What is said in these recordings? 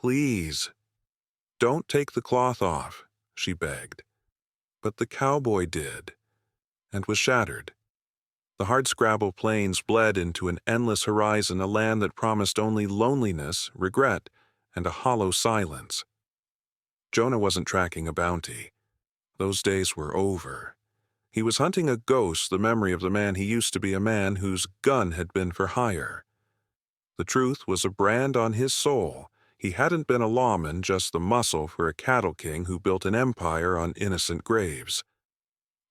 "Please, don't take the cloth off," she begged. But the cowboy did, and was shattered. The hardscrabble plains bled into an endless horizon, a land that promised only loneliness, regret, and a hollow silence. Jonah wasn't tracking a bounty. Those days were over. He was hunting a ghost, the memory of the man he used to be, a man whose gun had been for hire. The truth was a brand on his soul. He hadn't been a lawman, just the muscle for a cattle king who built an empire on innocent graves.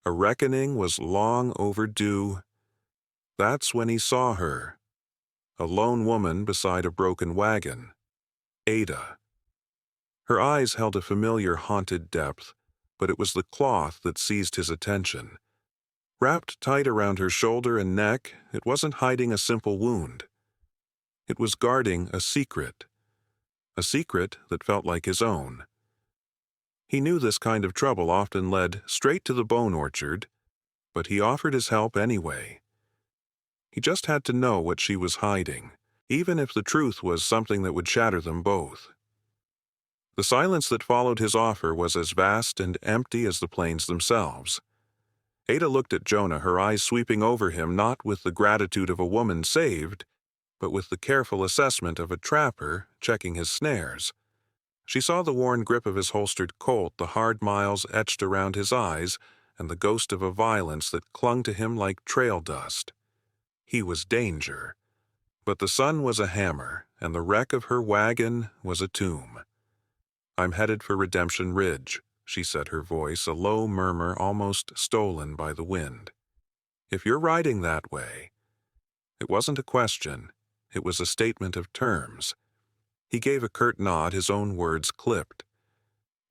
A reckoning was long overdue. That's when he saw her, a lone woman beside a broken wagon, Ada. Her eyes held a familiar haunted depth, but it was the cloth that seized his attention. Wrapped tight around her shoulder and neck, it wasn't hiding a simple wound. It was guarding a secret that felt like his own. He knew this kind of trouble often led straight to the bone orchard, but he offered his help anyway. He just had to know what she was hiding, even if the truth was something that would shatter them both. The silence that followed his offer was as vast and empty as the plains themselves. Ada looked at Jonah, her eyes sweeping over him, not with the gratitude of a woman saved, but with the careful assessment of a trapper checking his snares. She saw the worn grip of his holstered Colt, the hard miles etched around his eyes, and the ghost of a violence that clung to him like trail dust. He was danger, but the sun was a hammer, and the wreck of her wagon was a tomb. "I'm headed for Redemption Ridge," she said, her voice a low murmur almost stolen by the wind. "If you're riding that way." It wasn't a question, it was a statement of terms. He gave a curt nod, his own words clipped.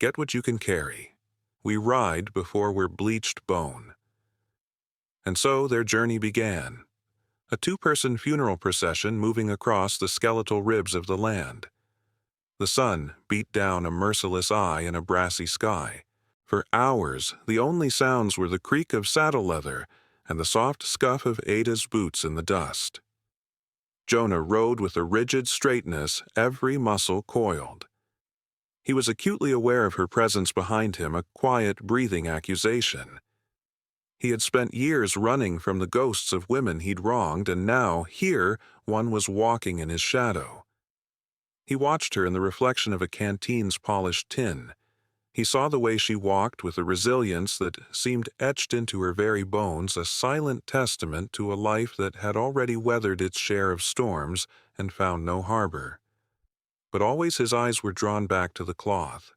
"Get what you can carry. We ride before we're bleached bone." And so their journey began. A two-person funeral procession moving across the skeletal ribs of the land. The sun beat down a merciless eye in a brassy sky. For hours, the only sounds were the creak of saddle leather and the soft scuff of Ada's boots in the dust. Jonah rode with a rigid straightness, every muscle coiled. He was acutely aware of her presence behind him, a quiet, breathing accusation. He had spent years running from the ghosts of women he'd wronged, and now, here, one was walking in his shadow. He watched her in the reflection of a canteen's polished tin. He saw the way she walked with a resilience that seemed etched into her very bones, a silent testament to a life that had already weathered its share of storms and found no harbor. But always his eyes were drawn back to the cloth.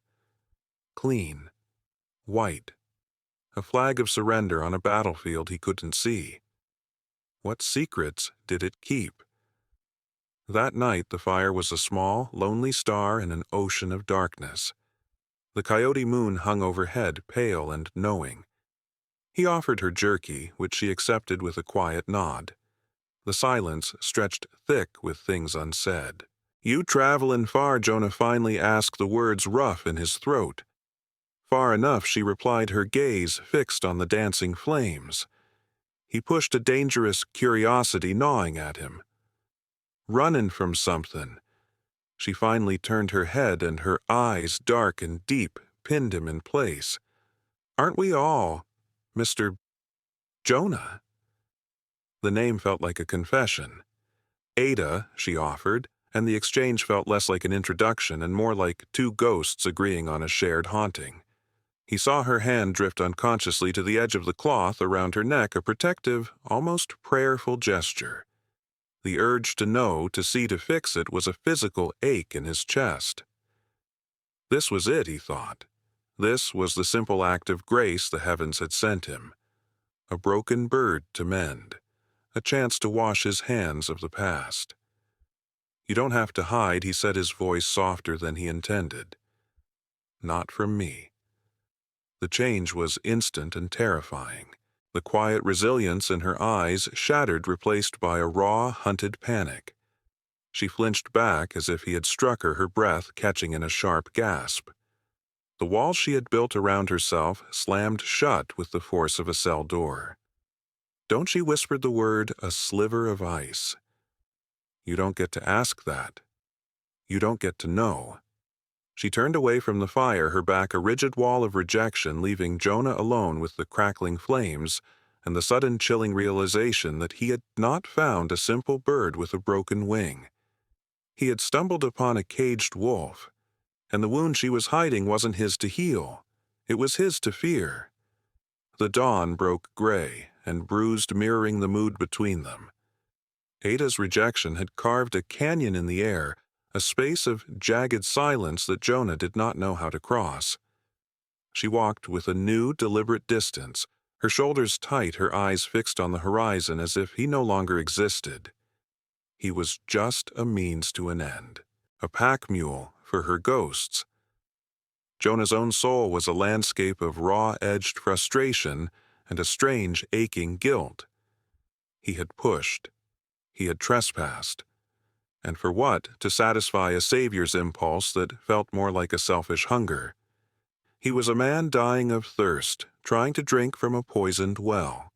Clean. White. A flag of surrender on a battlefield he couldn't see. What secrets did it keep? That night the fire was a small, lonely star in an ocean of darkness. The coyote moon hung overhead, pale and knowing. He offered her jerky, which she accepted with a quiet nod. The silence stretched thick with things unsaid. "You travelin' far?" Jonah finally asked, the words rough in his throat. "Far enough," she replied, her gaze fixed on the dancing flames. He pushed a dangerous curiosity gnawing at him. "Runnin' from something." She finally turned her head, and her eyes, dark and deep, pinned him in place. "Aren't we all, Mr. Jonah?" The name felt like a confession. "Ada," she offered, and the exchange felt less like an introduction and more like two ghosts agreeing on a shared haunting. He saw her hand drift unconsciously to the edge of the cloth around her neck, a protective, almost prayerful gesture. The urge to know, to see, to fix it was a physical ache in his chest. This was it, he thought. This was the simple act of grace the heavens had sent him. A broken bird to mend. A chance to wash his hands of the past. "You don't have to hide," he said, his voice softer than he intended. "Not from me." The change was instant and terrifying. The quiet resilience in her eyes shattered, replaced by a raw, hunted panic. She flinched back as if he had struck her, her breath catching in a sharp gasp. The wall she had built around herself slammed shut with the force of a cell door. "Don't," she whispered the word, a sliver of ice. "You don't get to ask that. You don't get to know." She turned away from the fire, her back a rigid wall of rejection, leaving Jonah alone with the crackling flames and the sudden chilling realization that he had not found a simple bird with a broken wing. He had stumbled upon a caged wolf, and the wound she was hiding wasn't his to heal. It was his to fear. The dawn broke gray and bruised, mirroring the mood between them. Ada's rejection had carved a canyon in the air, a space of jagged silence that Jonah did not know how to cross. She walked with a new, deliberate distance, her shoulders tight, her eyes fixed on the horizon as if he no longer existed. He was just a means to an end, a pack mule for her ghosts. Jonah's own soul was a landscape of raw-edged frustration and a strange, aching guilt. He had pushed. He had trespassed. And for what? To satisfy a savior's impulse that felt more like a selfish hunger. He was a man dying of thirst, trying to drink from a poisoned well.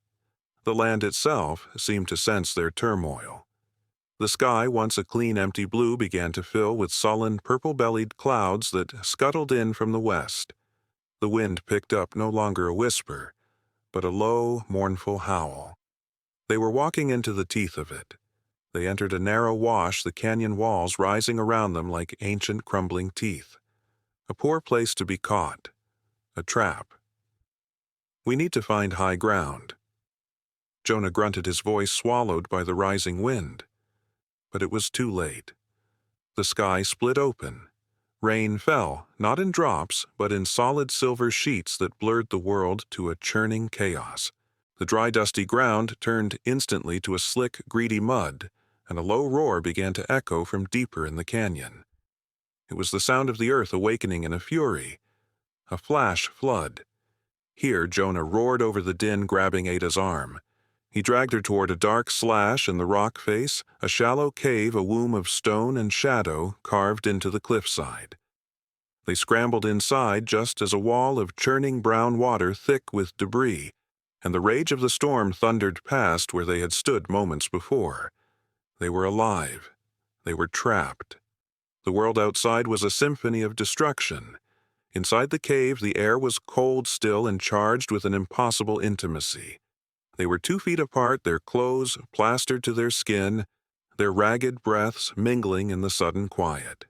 The land itself seemed to sense their turmoil. The sky, once a clean, empty blue, began to fill with sullen, purple-bellied clouds that scuttled in from the west. The wind picked up no longer a whisper, but a low, mournful howl. They were walking into the teeth of it. They entered a narrow wash, the canyon walls rising around them like ancient crumbling teeth. A poor place to be caught. A trap. "We need to find high ground." Jonah grunted, his voice swallowed by the rising wind. But it was too late. The sky split open. Rain fell, not in drops, but in solid silver sheets that blurred the world to a churning chaos. The dry, dusty ground turned instantly to a slick, greedy mud, and a low roar began to echo from deeper in the canyon. It was the sound of the earth awakening in a fury, a flash flood. Here Jonah roared over the din, grabbing Ada's arm. He dragged her toward a dark slash in the rock face, a shallow cave, a womb of stone and shadow carved into the cliffside. They scrambled inside just as a wall of churning brown water, thick with debris, and the rage of the storm thundered past where they had stood moments before. They were alive. They were trapped. The world outside was a symphony of destruction. Inside the cave, the air was cold still and charged with an impossible intimacy. They were 2 feet apart, their clothes plastered to their skin, their ragged breaths mingling in the sudden quiet.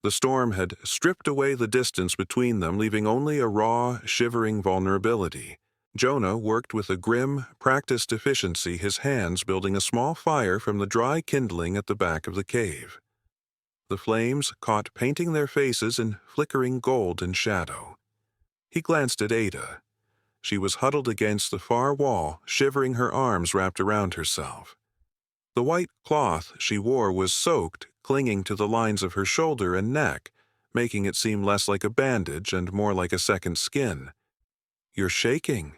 The storm had stripped away the distance between them, leaving only a raw, shivering vulnerability. Jonah worked with a grim, practiced efficiency, his hands building a small fire from the dry kindling at the back of the cave. The flames caught painting their faces in flickering gold and shadow. He glanced at Ada. She was huddled against the far wall, shivering, her arms wrapped around herself. The white cloth she wore was soaked, clinging to the lines of her shoulder and neck, making it seem less like a bandage and more like a second skin. "You're shaking,"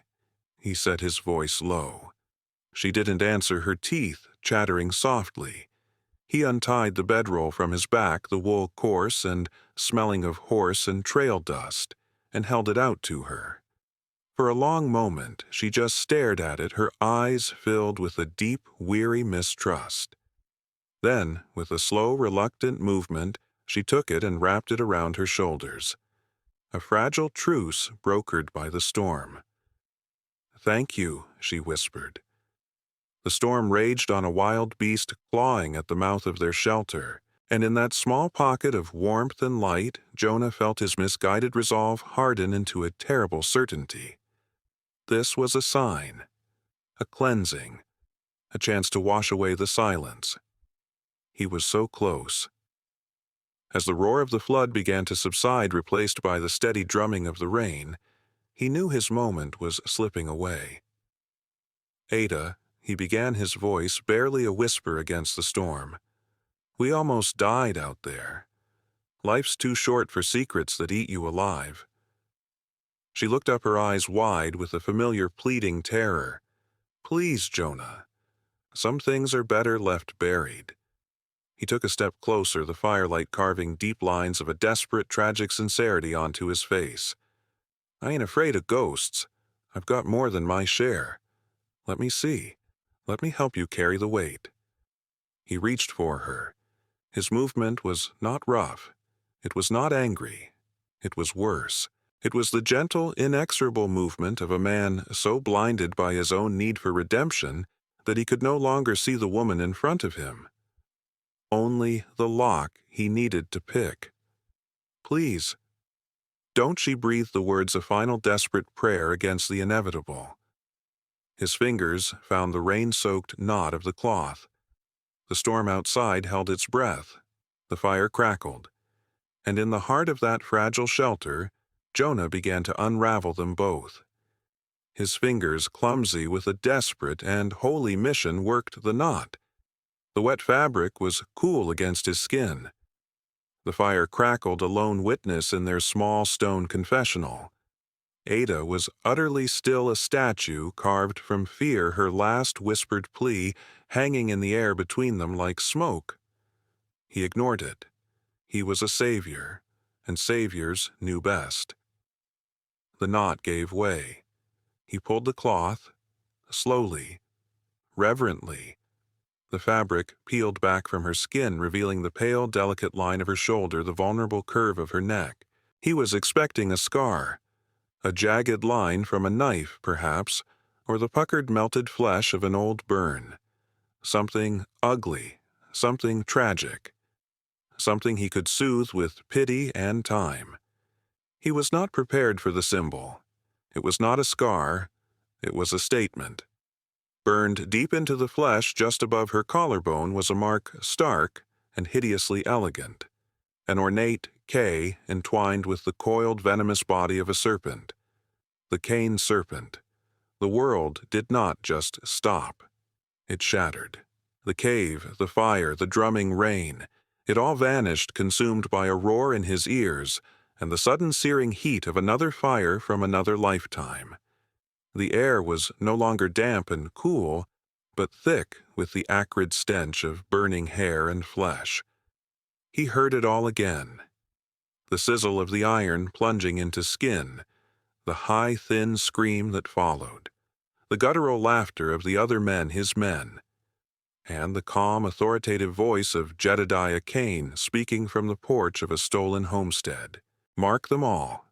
he said, his voice low. She didn't answer, her teeth chattering softly. He untied the bedroll from his back, the wool coarse and smelling of horse and trail dust, and held it out to her. For a long moment, she just stared at it, her eyes filled with a deep, weary mistrust. Then, with a slow, reluctant movement, she took it and wrapped it around her shoulders. A fragile truce brokered by the storm. "Thank you," she whispered. The storm raged on, a wild beast clawing at the mouth of their shelter, and in that small pocket of warmth and light, Jonah felt his misguided resolve harden into a terrible certainty. This was a sign, a cleansing, a chance to wash away the silence. He was so close. As the roar of the flood began to subside, replaced by the steady drumming of the rain, he knew his moment was slipping away. "Ada," he began, his voice barely a whisper against the storm. "We almost died out there. Life's too short for secrets that eat you alive." She looked up, her eyes wide with a familiar pleading terror. "Please, Jonah. Some things are better left buried." He took a step closer, the firelight carving deep lines of a desperate, tragic sincerity onto his face. "I ain't afraid of ghosts. I've got more than my share. Let me see. Let me help you carry the weight." He reached for her. His movement was not rough. It was not angry. It was worse. It was the gentle, inexorable movement of a man so blinded by his own need for redemption that he could no longer see the woman in front of him. Only the lock he needed to pick. Please, don't, she breathed the words, a final desperate prayer against the inevitable. His fingers found the rain-soaked knot of the cloth. The storm outside held its breath. The fire crackled. And in the heart of that fragile shelter, Jonah began to unravel them both. His fingers, clumsy with a desperate and holy mission, worked the knot. The wet fabric was cool against his skin. The fire crackled, a lone witness in their small stone confessional. Ada was utterly still, a statue carved from fear, her last whispered plea hanging in the air between them like smoke. He ignored it. He was a savior, and saviors knew best. The knot gave way. He pulled the cloth, slowly, reverently. The fabric peeled back from her skin, revealing the pale, delicate line of her shoulder, the vulnerable curve of her neck. He was expecting a scar, a jagged line from a knife, perhaps, or the puckered, melted flesh of an old burn. Something ugly, something tragic, something he could soothe with pity and time. He was not prepared for the symbol. It was not a scar, it was a statement. Burned deep into the flesh just above her collarbone was a mark stark and hideously elegant, an ornate K entwined with the coiled, venomous body of a serpent. The Cain serpent. The world did not just stop. It shattered. The cave, the fire, the drumming rain, it all vanished, consumed by a roar in his ears and the sudden searing heat of another fire from another lifetime. The air was no longer damp and cool, but thick with the acrid stench of burning hair and flesh. He heard it all again. The sizzle of the iron plunging into skin, the high, thin scream that followed, the guttural laughter of the other men, his men, and the calm, authoritative voice of Jedediah Cain speaking from the porch of a stolen homestead. Mark them all.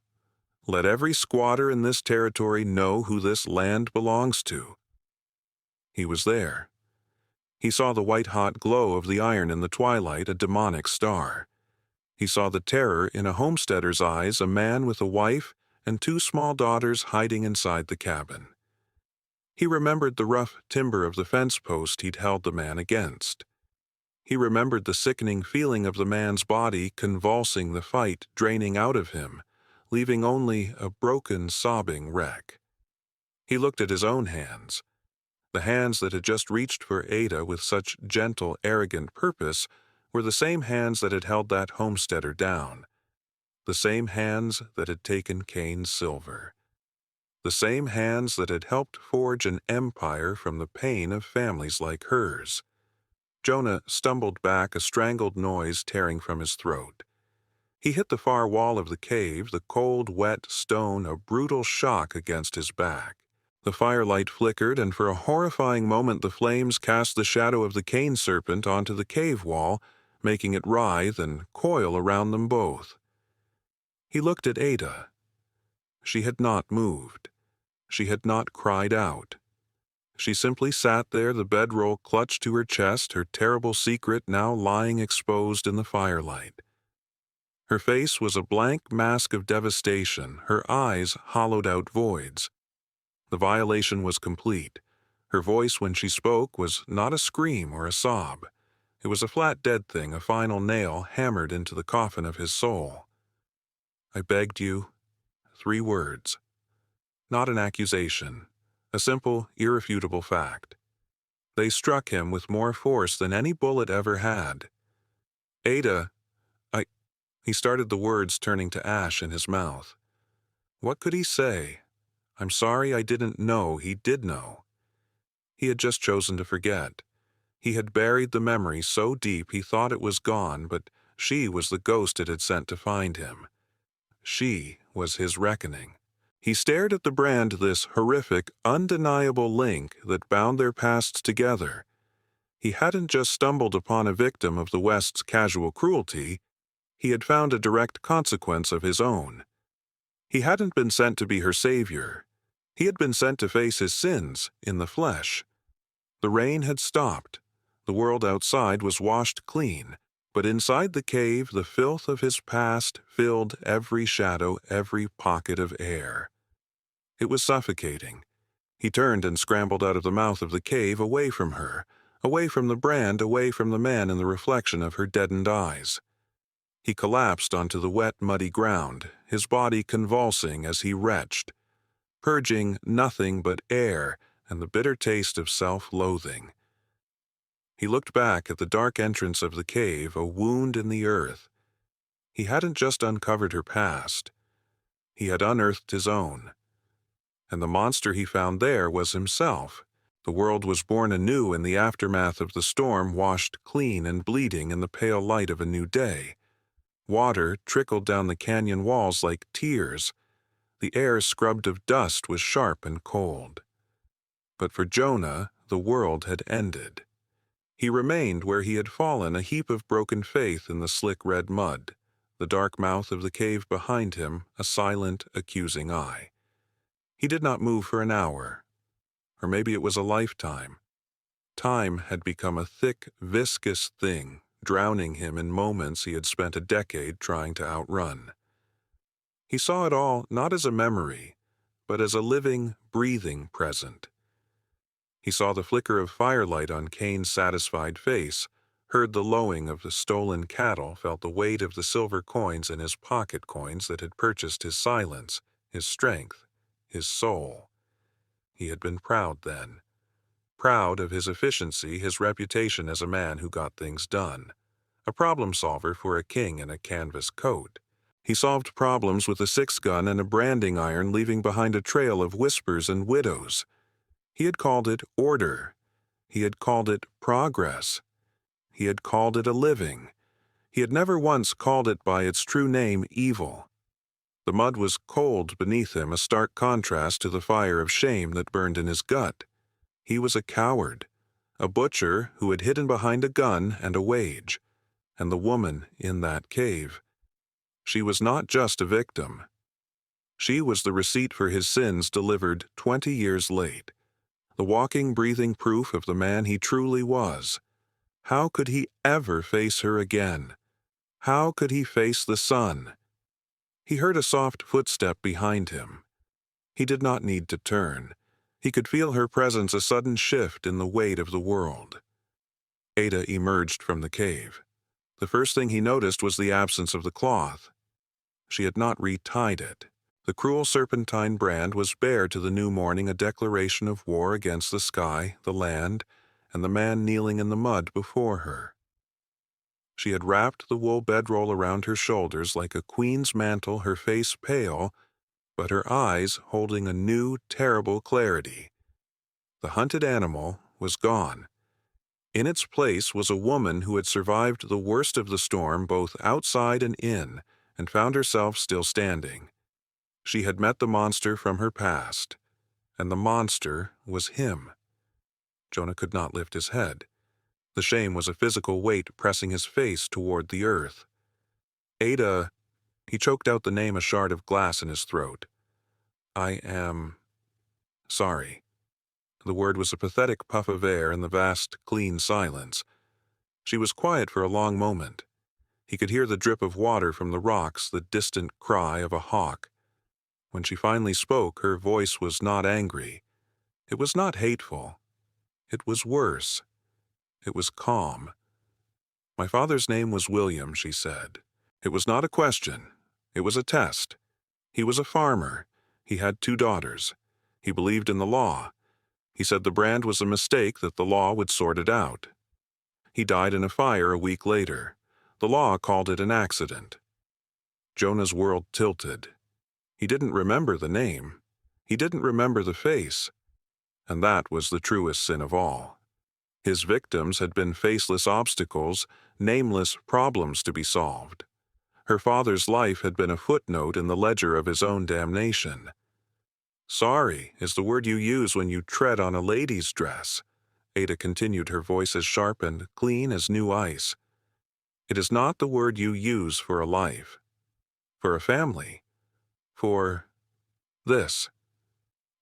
Let every squatter in this territory know who this land belongs to. He was there. He saw the white-hot glow of the iron in the twilight, a demonic star. He saw the terror in a homesteader's eyes, a man with a wife and 2 small daughters hiding inside the cabin. He remembered the rough timber of the fence post he'd held the man against. He remembered the sickening feeling of the man's body convulsing, the fight draining out of him, leaving only a broken, sobbing wreck. He looked at his own hands. The hands that had just reached for Ada with such gentle, arrogant purpose were the same hands that had held that homesteader down, the same hands that had taken Cain's silver, the same hands that had helped forge an empire from the pain of families like hers. Jonah stumbled back, a strangled noise tearing from his throat. He hit the far wall of the cave, the cold, wet stone a brutal shock against his back. The firelight flickered, and for a horrifying moment the flames cast the shadow of the Cain serpent onto the cave wall, making it writhe and coil around them both. He looked at Ada. She had not moved. She had not cried out. She simply sat there, the bedroll clutched to her chest, her terrible secret now lying exposed in the firelight. Her face was a blank mask of devastation, her eyes hollowed-out voids. The violation was complete. Her voice, when she spoke, was not a scream or a sob. It was a flat, dead thing, a final nail hammered into the coffin of his soul. I begged you. 3 words. Not an accusation. A simple, irrefutable fact. They struck him with more force than any bullet ever had. Ada, He started the words, turning to ash in his mouth. What could he say? I'm sorry I didn't know he did know. He had just chosen to forget. He had buried the memory so deep he thought it was gone, but she was the ghost it had sent to find him. She was his reckoning. He stared at the brand, this horrific, undeniable link that bound their pasts together. He hadn't just stumbled upon a victim of the West's casual cruelty. He had found a direct consequence of his own. He hadn't been sent to be her savior. He had been sent to face his sins in the flesh. The rain had stopped. The world outside was washed clean, but inside the cave the filth of his past filled every shadow, every pocket of air. It was suffocating. He turned and scrambled out of the mouth of the cave, away from her, away from the brand, away from the man in the reflection of her deadened eyes. He collapsed onto the wet, muddy ground, his body convulsing as he retched, purging nothing but air and the bitter taste of self-loathing. He looked back at the dark entrance of the cave, a wound in the earth. He hadn't just uncovered her past. He had unearthed his own. And the monster he found there was himself. The world was born anew in the aftermath of the storm, washed clean and bleeding in the pale light of a new day. Water trickled down the canyon walls like tears. The air scrubbed of dust was sharp and cold. But for Jonah, the world had ended. He remained where he had fallen, a heap of broken faith in the slick red mud, the dark mouth of the cave behind him, a silent, accusing eye. He did not move for an hour, or maybe it was a lifetime. Time had become a thick, viscous thing, drowning him in moments he had spent a decade trying to outrun. He saw it all not as a memory, but as a living, breathing present. He saw the flicker of firelight on Cain's satisfied face, heard the lowing of the stolen cattle, felt the weight of the silver coins in his pocket coins that had purchased his silence, his strength, his soul. He had been proud then. Proud of his efficiency, his reputation as a man who got things done. A problem solver for a king in a canvas coat. He solved problems with a 6-gun and a branding iron, leaving behind a trail of whispers and widows. He had called it order. He had called it progress. He had called it a living. He had never once called it by its true name, evil. The mud was cold beneath him, a stark contrast to the fire of shame that burned in his gut. He was a coward, a butcher who had hidden behind a gun and a wage, and the woman in that cave. She was not just a victim. She was the receipt for his sins delivered 20 years late, the walking, breathing proof of the man he truly was. How could he ever face her again? How could he face the sun? He heard a soft footstep behind him. He did not need to turn. He could feel her presence, a sudden shift in the weight of the world. Ada emerged from the cave. The first thing he noticed was the absence of the cloth. She had not retied it. The cruel serpentine brand was bare to the new morning, a declaration of war against the sky, the land, and the man kneeling in the mud before her. She had wrapped the wool bedroll around her shoulders like a queen's mantle, her face pale, but her eyes holding a new, terrible clarity. The hunted animal was gone. In its place was a woman who had survived the worst of the storm, both outside and in, and found herself still standing. She had met the monster from her past, and the monster was him. Jonah could not lift his head. The shame was a physical weight pressing his face toward the earth. Ada, he choked out the name, a shard of glass in his throat. I am sorry. The word was a pathetic puff of air in the vast, clean silence. She was quiet for a long moment. He could hear the drip of water from the rocks, the distant cry of a hawk. When she finally spoke, her voice was not angry. It was not hateful. It was worse. It was calm. My father's name was William, she said. It was not a question. It was a test. He was a farmer. He had 2 daughters. He believed in the law. He said the brand was a mistake, that the law would sort it out. He died in a fire a week later. The law called it an accident. Jonah's world tilted. He didn't remember the name. He didn't remember the face. And that was the truest sin of all. His victims had been faceless obstacles, nameless problems to be solved. Her father's life had been a footnote in the ledger of his own damnation. Sorry is the word you use when you tread on a lady's dress. Ada continued, her voice as sharp and clean as new ice. It is not the word you use for a life, for a family, for this.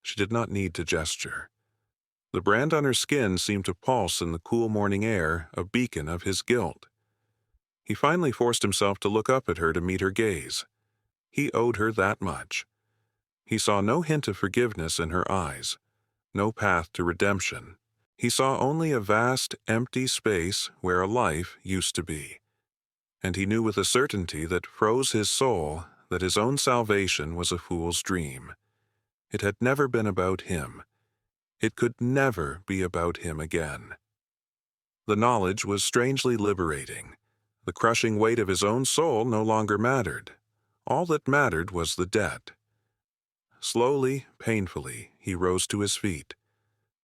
She did not need to gesture. The brand on her skin seemed to pulse in the cool morning air, a beacon of his guilt. He finally forced himself to look up at her to meet her gaze. He owed her that much. He saw no hint of forgiveness in her eyes, no path to redemption. He saw only a vast, empty space where a life used to be. And he knew with a certainty that froze his soul that his own salvation was a fool's dream. It had never been about him. It could never be about him again. The knowledge was strangely liberating. The crushing weight of his own soul no longer mattered. All that mattered was the debt. Slowly, painfully, he rose to his feet.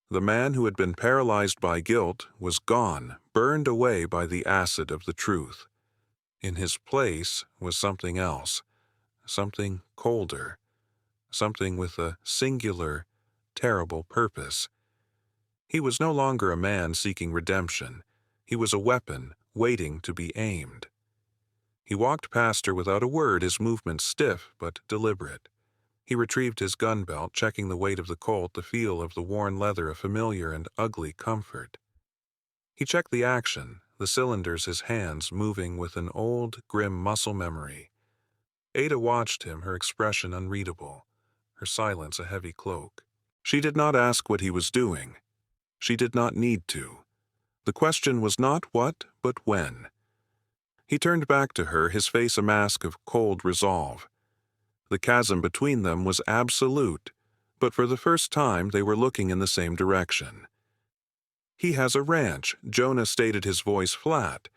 The man who had been paralyzed by guilt was gone, burned away by the acid of the truth. In his place was something else, something colder, something with a singular, terrible purpose. He was no longer a man seeking redemption. He was a weapon waiting to be aimed. He walked past her without a word, his movements stiff but deliberate. He retrieved his gun belt, checking the weight of the Colt, the feel of the worn leather, a familiar and ugly comfort. He checked the action, the cylinders, his hands moving with an old, grim muscle memory. Ada watched him, her expression unreadable, her silence a heavy cloak. She did not ask what he was doing. She did not need to. The question was not what, but when. He turned back to her, his face a mask of cold resolve. The chasm between them was absolute, but for the first time they were looking in the same direction. He has a ranch, Jonah stated, his voice flat,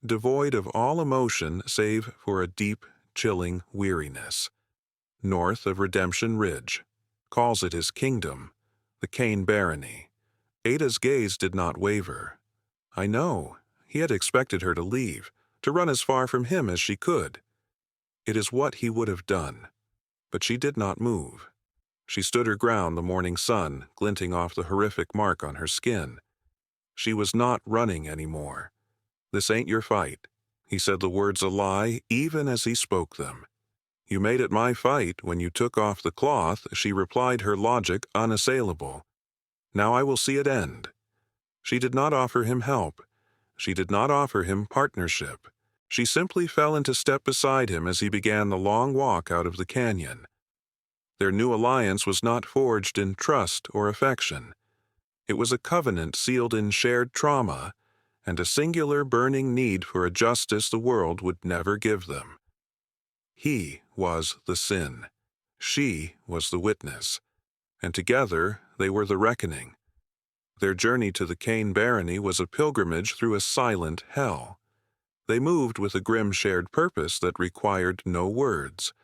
devoid of all emotion save for a deep, chilling weariness. North of Redemption Ridge. Calls it his kingdom, the Kane Barony. Ada's gaze did not waver. I know. He had expected her to leave, to run as far from him as she could. It is what he would have done. But she did not move. She stood her ground, the morning sun glinting off the horrific mark on her skin. She was not running anymore. This ain't your fight. He said the words a lie even as he spoke them. You made it my fight when you took off the cloth, she replied, her logic unassailable. Now I will see it end. She did not offer him help. She did not offer him partnership. She simply fell into step beside him as he began the long walk out of the canyon. Their new alliance was not forged in trust or affection. It was a covenant sealed in shared trauma and a singular burning need for a justice the world would never give them. He was the sin. She was the witness. And together they were the reckoning. Their journey to the Kane Barony was a pilgrimage through a silent hell. They moved with a grim shared purpose that required no words.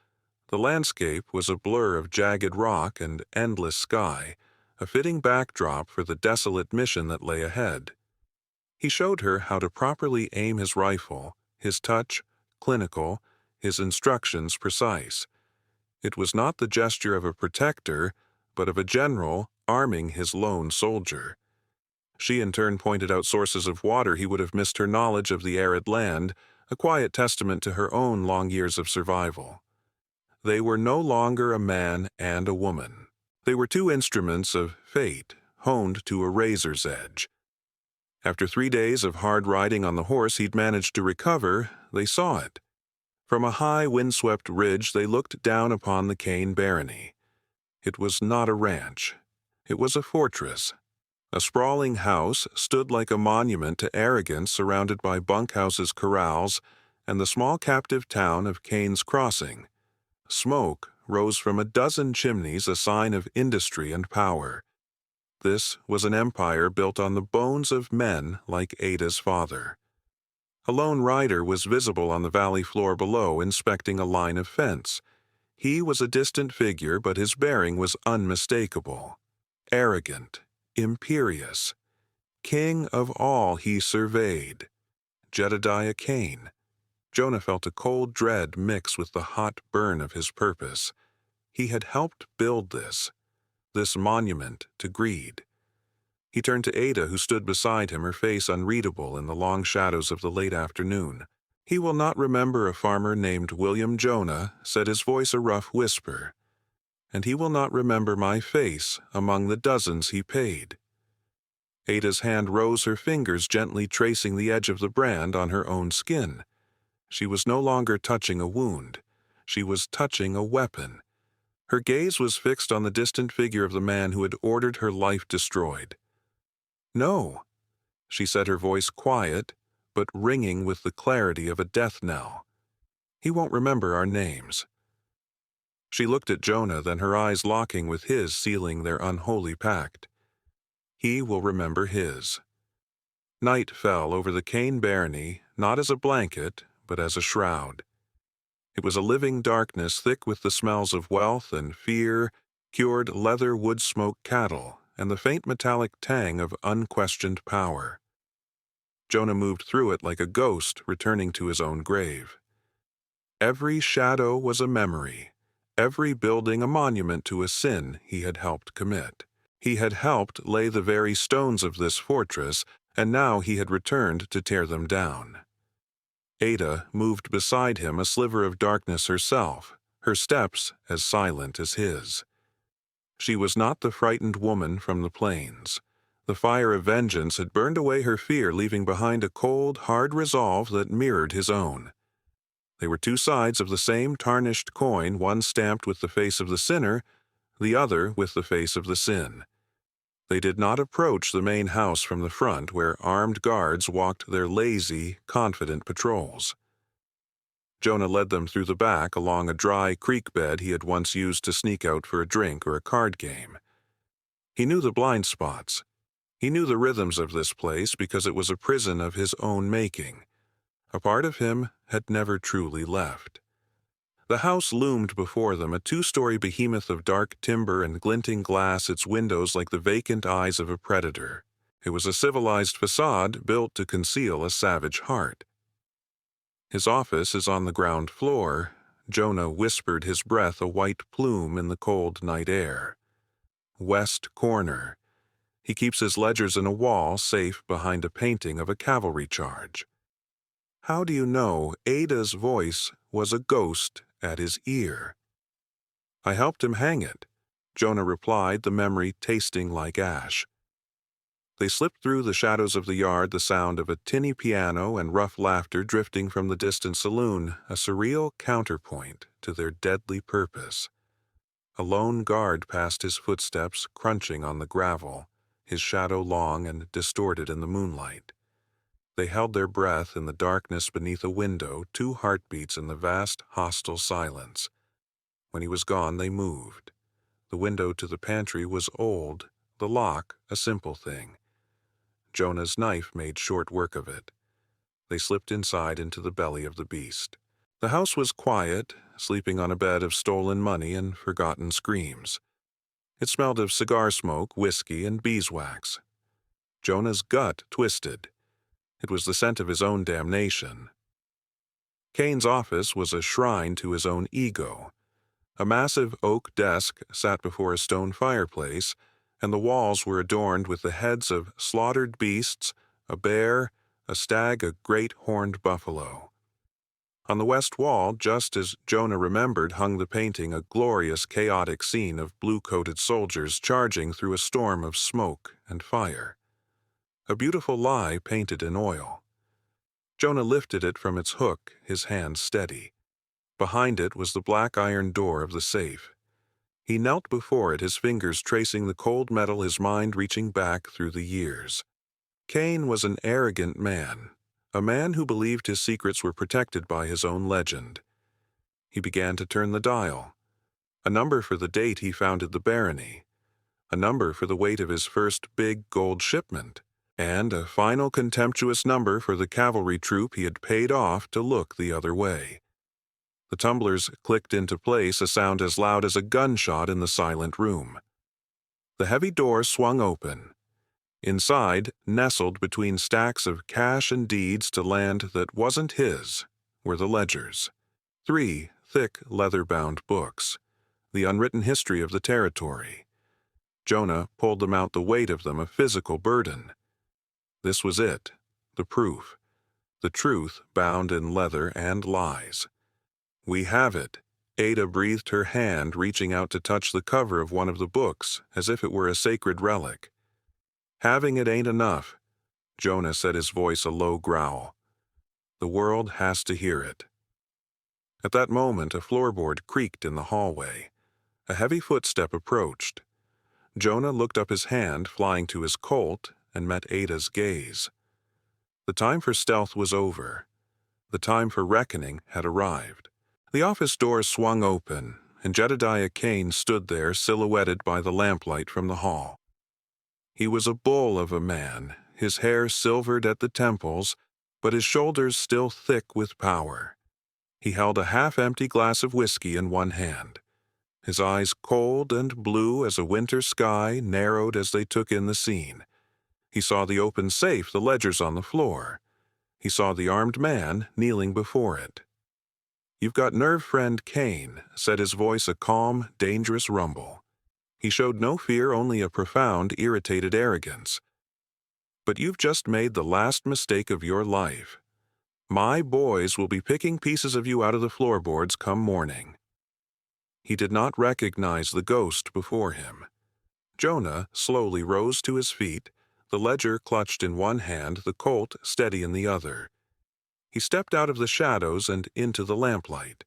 The landscape was a blur of jagged rock and endless sky, a fitting backdrop for the desolate mission that lay ahead. He showed her how to properly aim his rifle, his touch clinical, his instructions precise. It was not the gesture of a protector, but of a general arming his lone soldier. She in turn pointed out sources of water he would have missed, her knowledge of the arid land, a quiet testament to her own long years of survival. They were no longer a man and a woman. They were two instruments of fate, honed to a razor's edge. After 3 days of hard riding on the horse he'd managed to recover, they saw it. From a high, windswept ridge they looked down upon the Kane Barony. It was not a ranch. It was a fortress. A sprawling house stood like a monument to arrogance, surrounded by bunkhouses, corrals, and the small captive town of Kane's Crossing. Smoke rose from a dozen chimneys, a sign of industry and power. This was an empire built on the bones of men like Ada's father. A lone rider was visible on the valley floor below, inspecting a line of fence. He was a distant figure, but his bearing was unmistakable. Arrogant, imperious. King of all he surveyed. Jedediah Kane. Jonah felt a cold dread mix with the hot burn of his purpose. He had helped build this monument to greed. He turned to Ada, who stood beside him, her face unreadable in the long shadows of the late afternoon. He will not remember a farmer named William Jonah, said his voice a rough whisper, and he will not remember my face among the dozens he paid. Ada's hand rose, her fingers gently tracing the edge of the brand on her own skin. She was no longer touching a wound. She was touching a weapon. Her gaze was fixed on the distant figure of the man who had ordered her life destroyed. "No," she said, her voice quiet, but ringing with the clarity of a death knell. "He won't remember our names." She looked at Jonah, then her eyes locking with his, sealing their unholy pact. He will remember his. Night fell over the Kane barony, not as a blanket, but as a shroud. It was a living darkness thick with the smells of wealth and fear, cured leather wood-smoked cattle, and the faint metallic tang of unquestioned power. Jonah moved through it like a ghost returning to his own grave. Every shadow was a memory, every building a monument to a sin he had helped commit. He had helped lay the very stones of this fortress, and now he had returned to tear them down. Ada moved beside him, a sliver of darkness herself, her steps as silent as his. She was not the frightened woman from the plains. The fire of vengeance had burned away her fear, leaving behind a cold, hard resolve that mirrored his own. They were two sides of the same tarnished coin, one stamped with the face of the sinner, the other with the face of the sin. They did not approach the main house from the front, where armed guards walked their lazy, confident patrols. Jonah led them through the back along a dry creek bed he had once used to sneak out for a drink or a card game. He knew the blind spots. He knew the rhythms of this place because it was a prison of his own making. A part of him had never truly left. The house loomed before them, a two-story behemoth of dark timber and glinting glass, its windows like the vacant eyes of a predator. It was a civilized facade built to conceal a savage heart. His office is on the ground floor. Jonah whispered, his breath a white plume in the cold night air. West corner. He keeps his ledgers in a wall, safe behind a painting of a cavalry charge. How do you know? Ada's voice was a ghost at his ear. I helped him hang it, Jonah replied, the memory tasting like ash. They slipped through the shadows of the yard, the sound of a tinny piano and rough laughter drifting from the distant saloon, a surreal counterpoint to their deadly purpose. A lone guard passed his footsteps, crunching on the gravel, his shadow long and distorted in the moonlight. They held their breath in the darkness beneath a window, two heartbeats in the vast, hostile silence. When he was gone, they moved. The window to the pantry was old, the lock a simple thing. Jonah's knife made short work of it. They slipped inside into the belly of the beast. The house was quiet, sleeping on a bed of stolen money and forgotten screams. It smelled of cigar smoke, whiskey, and beeswax. Jonah's gut twisted. It was the scent of his own damnation. Kane's office was a shrine to his own ego. A massive oak desk sat before a stone fireplace, and the walls were adorned with the heads of slaughtered beasts, a bear, a stag, a great horned buffalo. On the west wall, just as Jonah remembered, hung the painting, a glorious, chaotic scene of blue-coated soldiers charging through a storm of smoke and fire. A beautiful lie painted in oil. Jonah lifted it from its hook, his hand steady. Behind it was the black iron door of the safe. He knelt before it, his fingers tracing the cold metal, his mind reaching back through the years. Kane was an arrogant man, a man who believed his secrets were protected by his own legend. He began to turn the dial. A number for the date he founded the barony, a number for the weight of his first big gold shipment, and a final contemptuous number for the cavalry troop he had paid off to look the other way. The tumblers clicked into place, a sound as loud as a gunshot in the silent room. The heavy door swung open. Inside, nestled between stacks of cash and deeds to land that wasn't his, were the ledgers. 3 thick, leather-bound books, the unwritten history of the territory. Jonah pulled them out, the weight of them a physical burden. This was it, the proof. the truth bound in leather and lies. "We have it." Ada breathed her hand, reaching out to touch the cover of one of the books, as if it were a sacred relic. "Having it ain't enough," Jonah said, his voice a low growl. "The world has to hear it." At that moment, a floorboard creaked in the hallway. A heavy footstep approached. Jonah looked up, his hand flying to his Colt, and met Ada's gaze. The time for stealth was over. The time for reckoning had arrived. The office door swung open, and Jedediah Kane stood there, silhouetted by the lamplight from the hall. He was a bull of a man, his hair silvered at the temples, but his shoulders still thick with power. He held a half-empty glass of whiskey in one hand. His eyes, cold and blue as a winter sky, narrowed as they took in the scene. He saw the open safe, the ledgers on the floor. He saw the armed man kneeling before it. "You've got nerve, friend Kane," said his voice, a calm, dangerous rumble. He showed no fear, only a profound, irritated arrogance. "But you've just made the last mistake of your life. My boys will be picking pieces of you out of the floorboards come morning." He did not recognize the ghost before him. Jonah slowly rose to his feet, the ledger clutched in one hand, the Colt steady in the other. He stepped out of the shadows and into the lamplight.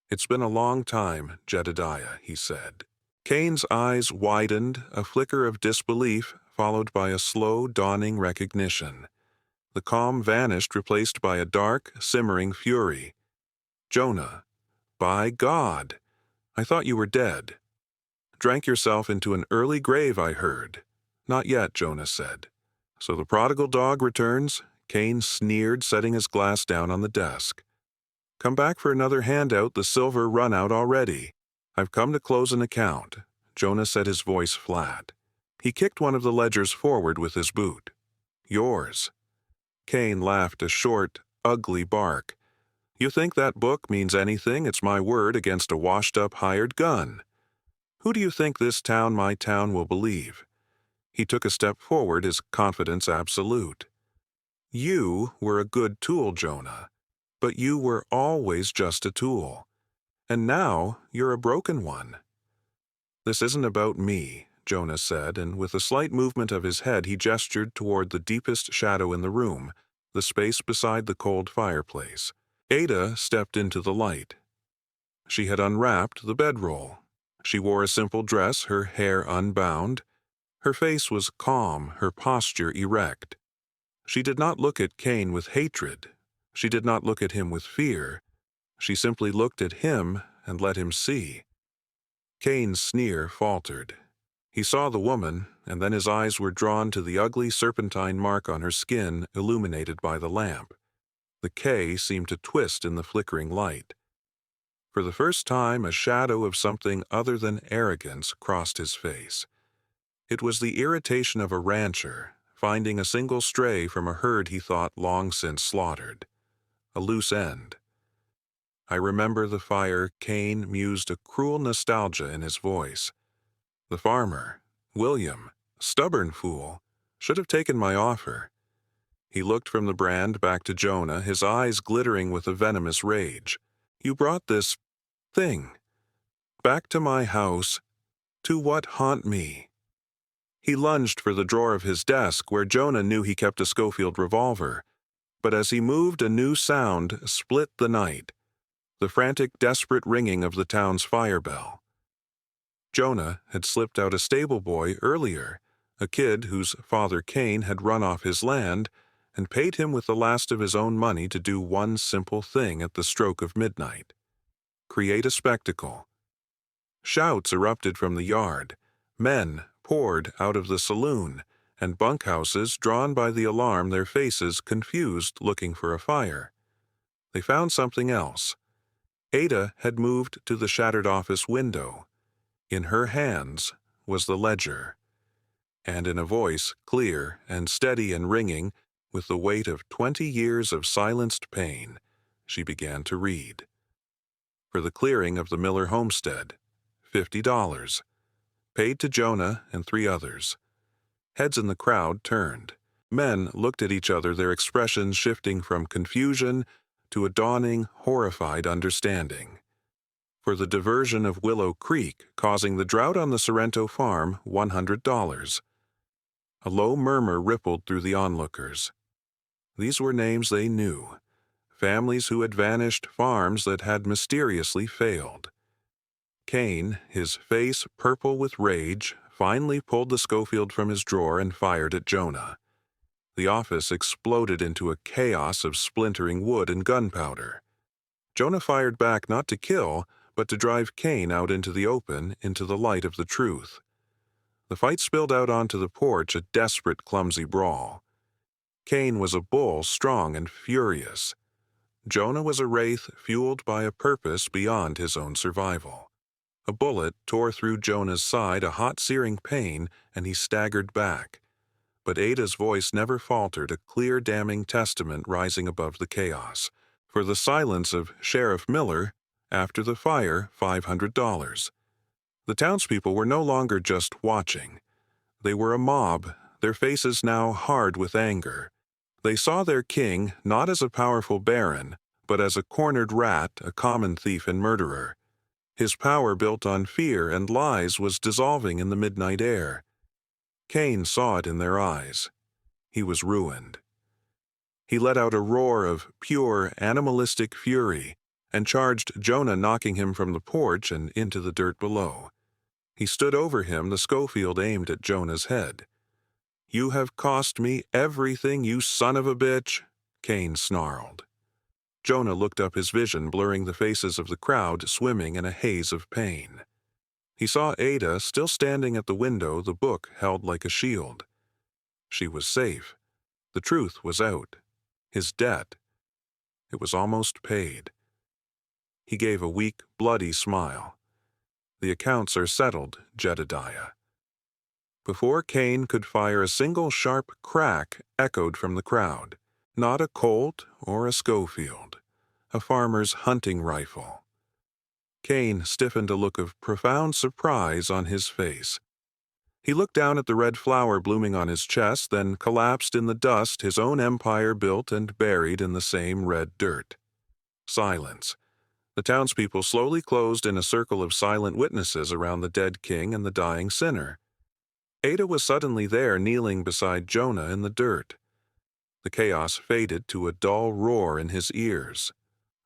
"It's been a long time, Jedediah," he said. Kane's eyes widened, a flicker of disbelief followed by a slow, dawning recognition. The calm vanished, replaced by a dark, simmering fury. "Jonah, by God! I thought you were dead. Drank yourself into an early grave, I heard." "Not yet," Jonah said. "So the prodigal dog returns?" Kane sneered, setting his glass down on the desk. "Come back for another handout, the silver run out already. I've come to close an account." Jonah said, his voice flat. He kicked one of the ledgers forward with his boot. "Yours." Kane laughed, a short, ugly bark. "You think that book means anything? It's my word against a washed-up hired gun. Who do you think this town, my town, will believe?" He took a step forward, his confidence absolute. "You were a good tool, Jonah, but you were always just a tool. And now you're a broken one." "This isn't about me," Jonah said, and with a slight movement of his head he gestured toward the deepest shadow in the room, the space beside the cold fireplace. Ada stepped into the light. She had unwrapped the bedroll. She wore a simple dress, her hair unbound. Her face was calm, her posture erect. She did not look at Kane with hatred. She did not look at him with fear. She simply looked at him and let him see. Kane's sneer faltered. He saw the woman, and then his eyes were drawn to the ugly serpentine mark on her skin, illuminated by the lamp. The K seemed to twist in the flickering light. For the first time, a shadow of something other than arrogance crossed his face. It was the irritation of a rancher, finding a single stray from a herd he thought long since slaughtered. A loose end. "I remember the fire," Kane mused, a cruel nostalgia in his voice. "The farmer, William, stubborn fool, should have taken my offer." He looked from the brand back to Jonah, his eyes glittering with a venomous rage. "You brought this thing back to my house, to what haunt me." He lunged for the drawer of his desk, where Jonah knew he kept a Schofield revolver. But as he moved, a new sound split the night, the frantic, desperate ringing of the town's fire bell. Jonah had slipped out a stable boy earlier, a kid whose father Kane had run off his land and paid him with the last of his own money to do one simple thing at the stroke of midnight: create a spectacle. Shouts erupted from the yard. Men poured out of the saloon, and bunkhouses, drawn by the alarm, their faces confused, looking for a fire. They found something else. Ada had moved to the shattered office window. In her hands was the ledger, and in a voice clear and steady and ringing, with the weight of 20 years of silenced pain, she began to read. For the clearing of the Miller homestead, $50. Paid to Jonah and 3 others. Heads in the crowd turned. Men looked at each other, their expressions shifting from confusion to a dawning, horrified understanding. For the diversion of Willow Creek, causing the drought on the Sorrento farm, $100. A low murmur rippled through the onlookers. These were names they knew. Families who had vanished, farms that had mysteriously failed. Kane, his face purple with rage, finally pulled the Schofield from his drawer and fired at Jonah. The office exploded into a chaos of splintering wood and gunpowder. Jonah fired back not to kill, but to drive Kane out into the open, into the light of the truth. The fight spilled out onto the porch, a desperate, clumsy brawl. Kane was a bull, strong and furious. Jonah was a wraith fueled by a purpose beyond his own survival. A bullet tore through Jonah's side, a hot, searing pain, and he staggered back. But Ada's voice never faltered, a clear, damning testament rising above the chaos. For the silence of Sheriff Miller, after the fire, $500. The townspeople were no longer just watching. They were a mob, their faces now hard with anger. They saw their king not as a powerful baron, but as a cornered rat, a common thief and murderer. His power built on fear and lies was dissolving in the midnight air. Kane saw it in their eyes. He was ruined. He let out a roar of pure, animalistic fury and charged Jonah, knocking him from the porch and into the dirt below. He stood over him, the Schofield aimed at Jonah's head. "You have cost me everything, you son of a bitch," Kane snarled. Jonah looked up, his vision blurring the faces of the crowd, swimming in a haze of pain. He saw Ada still standing at the window, the book held like a shield. She was safe. The truth was out. His debt. It was almost paid. He gave a weak, bloody smile. "The accounts are settled, Jedediah." Before Kane could fire, a single sharp crack echoed from the crowd. Not a Colt or a Schofield. A farmer's hunting rifle. Kane stiffened, a look of profound surprise on his face. He looked down at the red flower blooming on his chest, then collapsed in the dust, his own empire built and buried in the same red dirt. Silence. The townspeople slowly closed in a circle of silent witnesses around the dead king and the dying sinner. Ada was suddenly there, kneeling beside Jonah in the dirt. The chaos faded to a dull roar in his ears.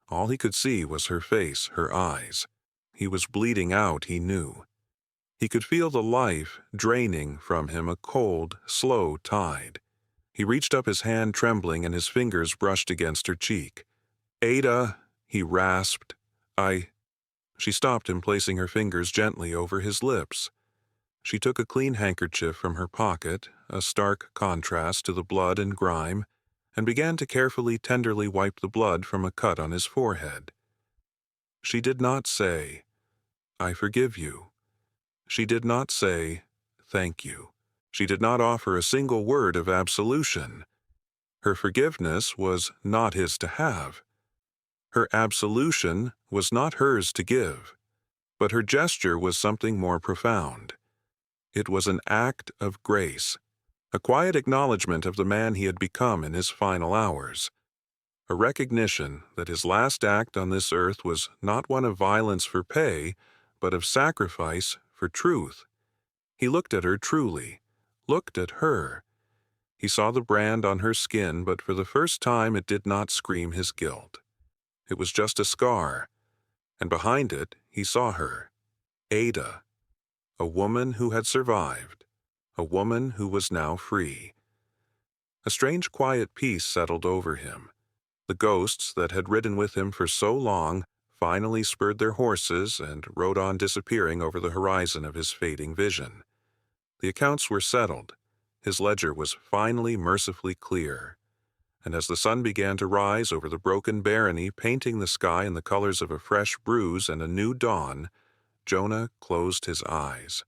All he could see was her face, her eyes. He was bleeding out, he knew. He could feel the life draining from him, a cold, slow tide. He reached up, his hand trembling, and his fingers brushed against her cheek. "Ada," he rasped. She stopped him, placing her fingers gently over his lips. She took a clean handkerchief from her pocket, a stark contrast to the blood and grime, and began to carefully, tenderly wipe the blood from a cut on his forehead. She did not say, "I forgive you." She did not say, "Thank you." She did not offer a single word of absolution. Her forgiveness was not his to have. Her absolution was not hers to give. But her gesture was something more profound. It was an act of grace, a quiet acknowledgement of the man he had become in his final hours, a recognition that his last act on this earth was not one of violence for pay, but of sacrifice for truth. He looked at her truly, looked at her. He saw the brand on her skin, but for the first time it did not scream his guilt. It was just a scar, and behind it he saw her, Ada. A woman who had survived, a woman who was now free. A strange quiet peace settled over him. The ghosts that had ridden with him for so long finally spurred their horses and rode on, disappearing over the horizon of his fading vision. The accounts were settled. His ledger was finally mercifully clear. And as the sun began to rise over the broken barony, painting the sky in the colors of a fresh bruise and a new dawn, Jonah closed his eyes.